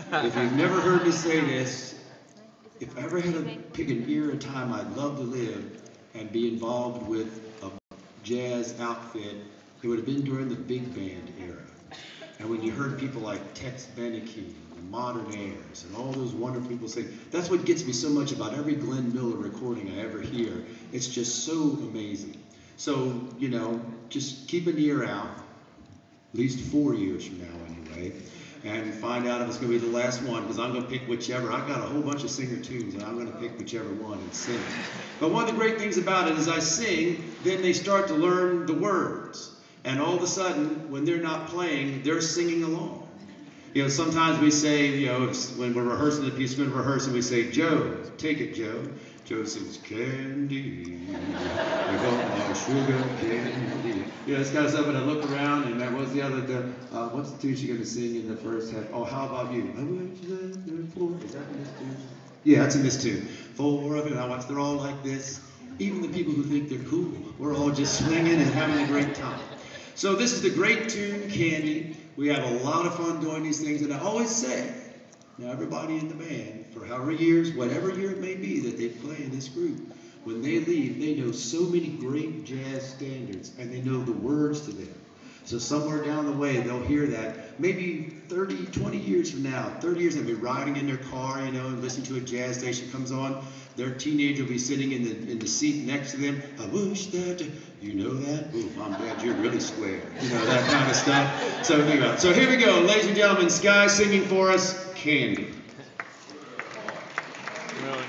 If you've never heard me say this, if I ever had to pick an era of time I'd love to live and be involved with a jazz outfit, it would have been during the big band era. And when you heard people like Tex Beneke and Modern Airs and all those wonderful people sing, that's what gets me so much about every Glenn Miller recording I ever hear. It's just so amazing. So, just keep an ear out, at least 4 years from now anyway, and find out if it's going to be the last one, because I'm going to pick whichever. I've got a whole bunch of singer tunes, and I'm going to pick whichever one and sing. But one of the great things about it is I sing, then they start to learn the words. And all of a sudden, when they're not playing, they're singing along. Sometimes we say, when we're rehearsing the piece, we're rehearsing, we say, Joe, take it, Joe. Joe sings, candy, I got my sugar candy. This kind of stuff, and I look around, and that was the other, what's the tune she's going to sing in the first half? Oh, how about you? Is that Miss Tune? Yeah, that's a Miss Tune. 4 of it, and I watch, they're all like this. Even the people who think they're cool, we're all just swinging and having a great time. So this is the great tune, Candy. We have a lot of fun doing these things, and I always say, now everybody in the band, for however years, whatever year it may be that they play in this group, when they leave, they know so many great jazz standards, and they know the words to them. So somewhere down the way, they'll hear that. Maybe 30, 20 years from now, 30 years, they'll be riding in their car, and listening to a jazz station comes on. Their teenager will be sitting in the seat next to them. I wish that, you know that? Ooh, Mom, Dad, you're really square. That kind of stuff. So think about it. So here we go, ladies and gentlemen, Sky singing for us, Candy. Really?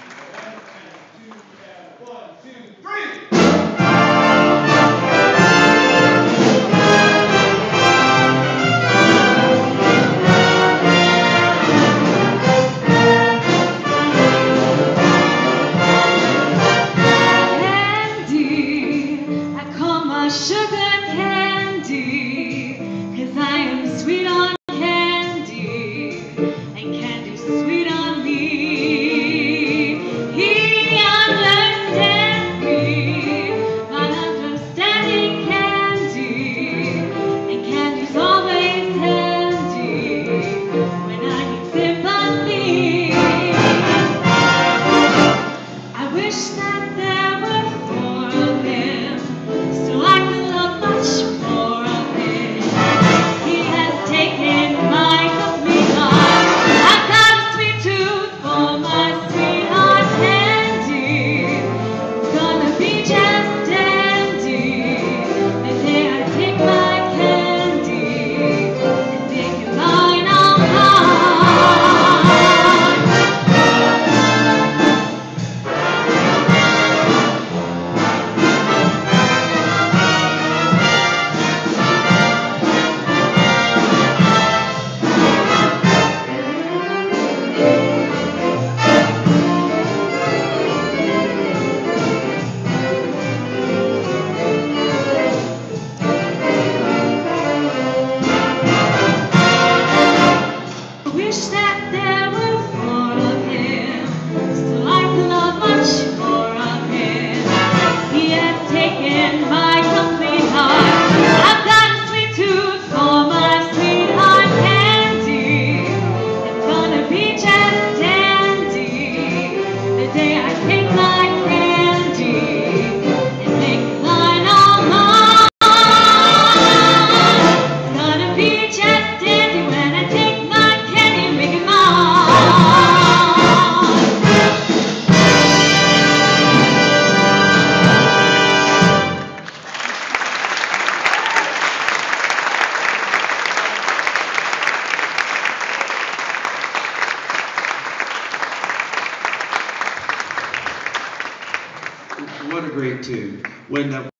Sugar candy, 'cause I am sweet on candy, and candy's sweet on me. He understands me, not understanding candy, and candy's always handy when I need sympathy. I wish that there were 4 of him, so I could love much more of him. He has taken my complete heart. I've got a sweet tooth for my sweetheart candy. Gonna be just dandy the day I take my candy and make it mine all mine. Wish that there were 4 of him, so I could love much more of him. He has taken my complete heart. I've got a sweet tooth for my sweetheart candy. It's gonna be just dandy the day I take my candy and make it mine all mine. It's gonna be just dandy when I take my candy and make it mine. What a great tune. When